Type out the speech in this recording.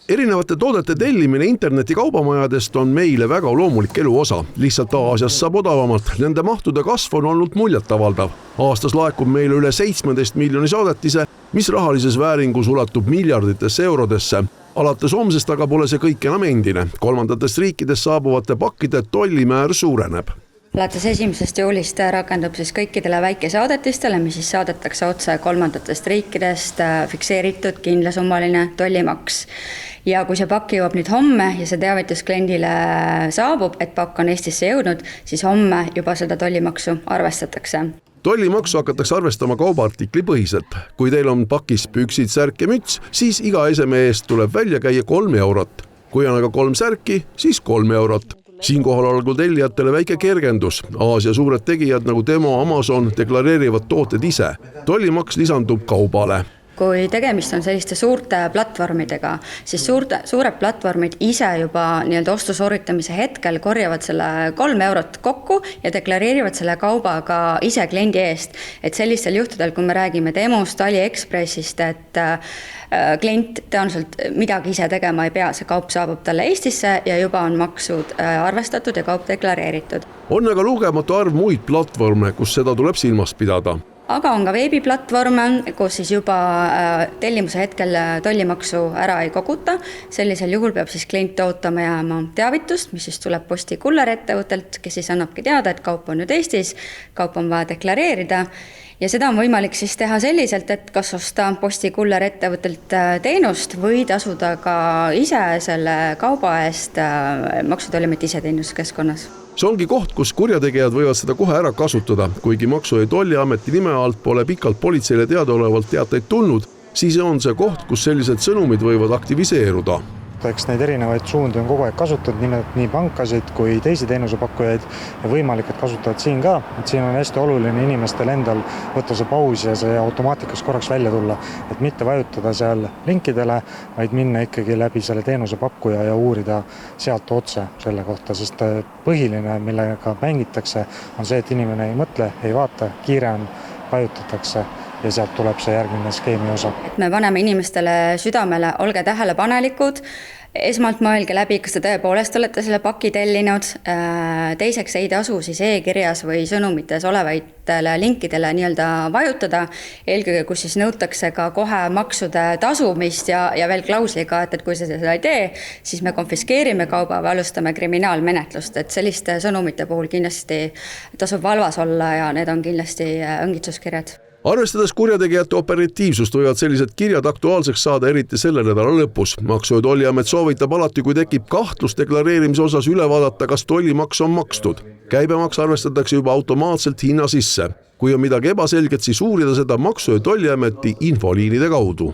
Erinevate toodete tellimine interneti kaubamajadest on meile väga loomulik elu osa. Lihtsalt Aasias saab odavamalt. Nende mahtude kasv on olnud muljetavaldav. Aastas laekub meile üle 17 miljoni saadetise, mis rahalises vääringus ulatub miljarditesse eurodesse. Alates homsest aga pole see kõik enam endine. Kolmandatest riikidest saabuvate pakkide tollimäär suureneb. Alates 1. juulist rakendub siis kõikidele väikesaadetistele, mis siis saadetakse otse kolmandatest riikidest fikseeritud kindlasummaline tollimaks. Ja kui see pakk jõuab nüüd homme ja see teavitus kliendile saabub, et pakk on Eestisse jõudnud, siis homme juba seda tollimaksu arvestatakse. Tollimaksu hakatakse arvestama kaubaartikli põhiselt. Kui teil on pakis püksid, särk ja müts, siis iga eseme eest tuleb välja käia 3 eurot. Kui on aga 3 särki, siis 3 eurot. Siinkohal olgu tellijatele väike kergendus. Aasia suured tegijad nagu Temo, Amazon deklareerivad tooted ise. Tollimaks lisandub kaubale. Kui tegemist on selliste suurte platvormidega, siis suured platvormid ise juba ostu sooritamise hetkel korjavad selle 3 eurot kokku ja deklareerivad selle kauba ka ise kliendi eest. Et sellistel juhtudel, kui me räägime Temost, AliExpressist, et klient tõenäoliselt midagi ise tegema ei pea, see kaup saabub talle Eestisse ja juba on maksud arvestatud ja kaup deklareeritud. On aga lugematu arv muid platvorme, kus seda tuleb silmas pidada. Aga on ka veebiplatvorme, kus siis juba tellimuse hetkel tollimaksu ära ei koguta. Sellisel juhul peab siis klient ootama jääma teavitust, mis siis tuleb posti kullerettevõttelt, kes siis annabki teada, et kaup on nüüd Eestis, kaup on vaja deklareerida. Ja seda on võimalik siis teha selliselt, et kas osta posti kullerettevõttelt teenust või tasuda ka ise selle kauba eest Maksu- ja Tolliameti iseteenuskeskkonnas. See ongi koht, kus kurjategijad võivad seda kohe ära kasutada. Kuigi Maksu- ja Tolliameti nime alt pole pikalt politseile teadaolevalt teateid tulnud, siis on see koht, kus sellised sõnumid võivad aktiviseeruda. Eks neid erinevaid suundi on kogu aeg kasutatud, nii pankasid kui teisi teenusepakkujaid ja võimalik, et kasutavad siin ka. Et siin on hästi oluline inimestel endal võtta see paus ja see automaatikas korraks välja tulla, et mitte vajutada seal linkidele, vaid minna ikkagi läbi selle teenusepakkuja ja uurida sealt otse selle kohta, sest põhiline, millega mängitakse, on see, et inimene ei mõtle, ei vaata, kiire on, vajutatakse ja sealt tuleb see järgmine skeemi osa. Me paneme inimestele südamele, olge tähelepanelikud, esmalt mõelge läbi, kas te tõepoolest olete selle paki tellinud, teiseks ei tasu siis e-kirjas või sõnumites olevaitele linkidele vajutada, eelkõige kus siis nõutakse ka kohe maksude tasumist ja veel klausliga, et kui seda ei tee, siis me konfiskeerime kauba või alustame kriminaalmenetlust, et selliste sõnumite puhul kindlasti tasub valvas olla ja need on kindlasti õngitsuskirjad. Arvestades kurjategijate operatiivsust võivad sellised kirjad aktuaalseks saada eriti selle nädala lõpus. Maksu- ja Tolliamet soovitab alati, kui tekib kahtlus deklareerimise osas üle vaadata, kas tollimaks on makstud. Käibemaks arvestatakse juba automaatselt hinna sisse. Kui on midagi ebaselget, siis uurida seda Maksu- ja Tolliameti infoliinide kaudu.